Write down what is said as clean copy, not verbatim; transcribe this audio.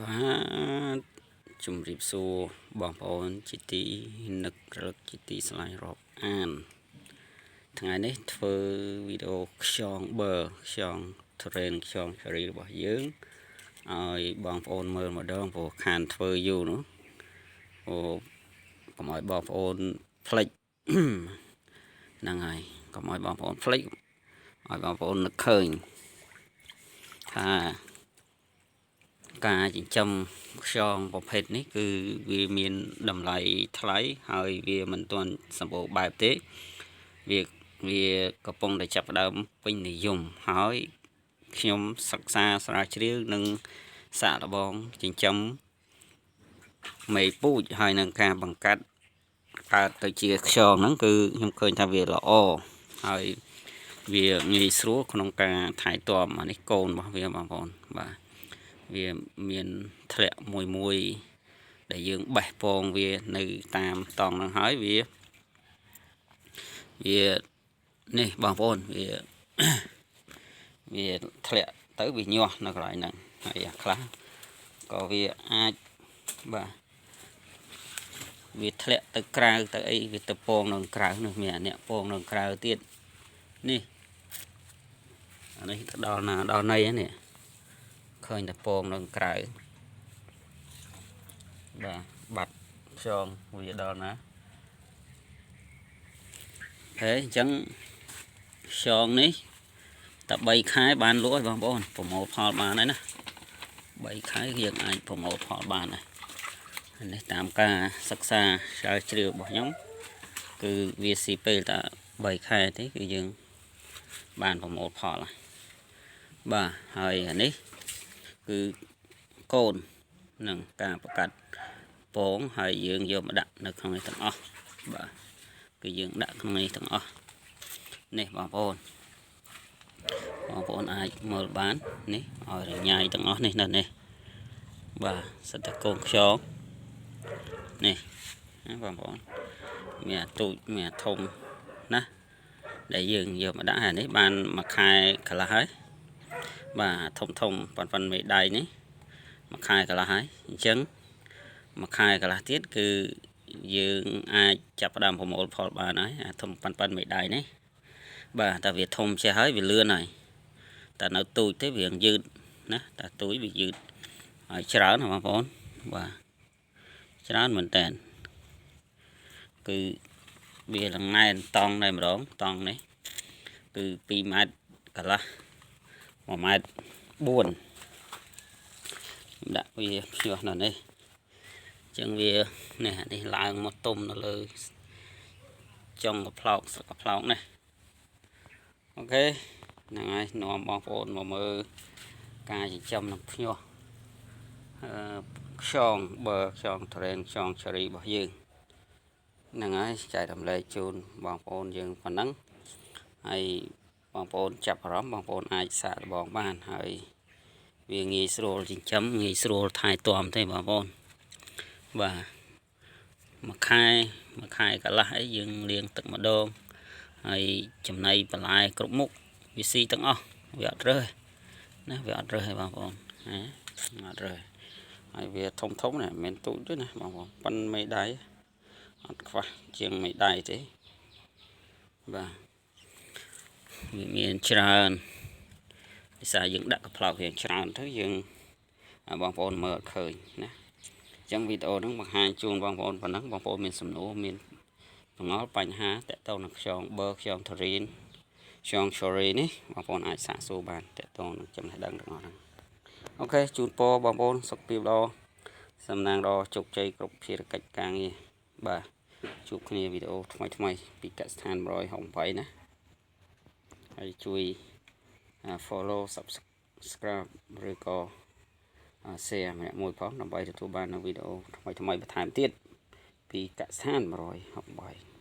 បាទជំរាបសួរបងប្អូនជាទីនឹករលឹកជាទីស្រឡាញ់រាប់អានថ្ងៃនេះធ្វើវីដេអូខ្យងបឺខ្យងត្រេនខ្យងសេរីរបស់យើងឲ្យបងប្អូនមើលម្ដងព្រោះខានធ្វើយូរនោះអូកុំឲ្យបងប្អូនភ្លេចហ្នឹងហើយកុំឲ្យបងប្អូនភ្លេចឲ្យបងប្អូននឹកឃើញថាការចិញ្ចឹមខ្យងប្រភេទនេះគឺវាមានតម្លៃថ្លៃហើយវាមិនទាន់សម្បូរបែបទេវាកំពុងតែចាប់ផ្ដើមពេញនិយមហើយខ្ញុំសិក្សាស្រាវជ្រាវនិងសាកល្បងចិញ្ចឹមមេពូជហើយនឹងការបង្កើតទៅជាខ្យងហ្នឹងគឺខ្ញុំឃើញថាវាល្អហើយវាងាយស្រួលក្នុងការថែទាំអានេះកូនរបស់វាបងប្អូនបាទវាមានធ្លាក់មួយដែលយើងបេះពងវានៅតាមតង់ហ្នឹងហើយវានេះបងប្អូនវាធ្លាក់ទៅវាញាស់នៅកន្លែងហ្នឹងហើយខ្លះក៏វាអាចបាទវាធ្លាក់ទៅក្រៅទៅអីវាទៅពងនៅក្រៅនោះមានអ្នកពងនៅក្រៅទៀតនេះអានេះទៅដល់ណាដល់ណីហ្នឹងនេះឃើញតែពងនៅក្រៅបាទបាត់ខ្យងវាដល់ណាហើយអញ្ចឹងខ្យងនេះតែ3ខែបានលក់ហើយបងប្អូនប្រមូលផលបានហើយណា3ខែយើងអាចប្រមូលផលបានហើយនេះតាមការសិក្សាស្រាវជ្រាវរបស់ខ្ញុំគឺវាស៊ីពេលតែ3ខែទេគឺយើងបានប្រមូលផលហើយបាទហើយអានេះគឺកូននឹងការប្រកាត់ពងហើយយើងយកមកដាក់នៅក្នុងនេះទាំងអស់បាទគឺយើងដាក់ក្នុងនេះទាំងអស់នេះបងប្អូនអាចមើលបាននេះឲ្យរញ៉ាយទាំងអស់នេះនៅនេះបាទសិតតែកូនខ្យងនេះណាបងប្អូនមានអាទូចមានអាធំណាដែលយើងយកមកដាក់ហើយនេះបានមួយខែកន្លះហើយបាទធំប៉ុនមេដៃនេះមួយខែកន្លះហើយអញ្ចឹងមួយខែកន្លះទៀតគឺយើងអាចចាប់ផ្ដើមប្រមូលផលបានហើយអាធំប៉ុនមេដៃនេះបាទតែវាធំចេះហើយវាលឿនហើយតែនៅទូចទេវាយឺតណាតែទូចវាយឺតហើយច្រើនណាបងប្អូនបាទច្រើនមែនតើគឺវាលងែនតង់តែម្ដងតង់នេះគឺ2ម៉ែត្រកន្លះ1ម៉ែត្រ4ដាក់វាភ្ញាស់នៅនេះអញ្ចឹងវានេះឡើងមកទុំនៅលើចុងកផ្លោកស្លឹកកផ្លោកនេះអូខេហ្នឹងហើយនាំបងប្អូនមកមើលការចិញ្ចឹមនឹងភ្ញាស់ខ្យងបឺខ្យងត្រេនខ្យងឆេរីរបស់យើងហ្នឹងហើយចែករំលែកជូនបងប្អូនយើងប៉ុណ្ណឹងហើយបងប្អូនចាប់អារម្មណ៍បងប្អូនអាចសាកល្បងបានហើយវាងាយស្រួលចិញ្ចឹមងាយស្រួលថែទាំទេបងប្អូនបាទមួយខែកន្លះអីយើងលាងទឹកម្ដងហើយចំណីបន្លែគ្រប់មុខវាស៊ីទាំងអស់វាអត់រើសណាវាអត់រើសទេបងប្អូនណាអត់រើសហើយវាធំណាមិនមែនទូចទេណាបងប្អូនប៉ុនមេដៃអត់ខ្វះជាងមេដៃទេបាទវាមានច្រើនភាសាយើងដាក់កផ្លោកវាច្រើនទៅយើងបងប្អូនមើលអត់ឃើញណាអញ្ចឹងវីដេអូហ្នឹងបង្ហាញជូនបងប្អូនប៉ុណ្ណឹងបងប្អូនមានសំណួរមានបង្ងល់បញ្ហាតកតងនឹងខ្យងបឺខ្យងថរីនខ្យងឆូរីនេះបងប្អូនអាចសាកសួរបានតកតងនឹងចំណេះដឹងទាំងអស់ហ្នឹងអូខេជូនពរបងប្អូនសុខភាពល្អសំណាងល្អជោគជ័យគ្រប់ភារកិច្ចការងារបាទជួបគ្នាវីដេអូថ្មីពីកសិដ្ឋាន168ណាហើយជួយ follow subscribe ឬក៏ share ម្នាក់មួយផងដើម្បីទទួលបាននូវវីដេអូថ្មីបន្ថែមទៀតពីកសិដ្ឋាន168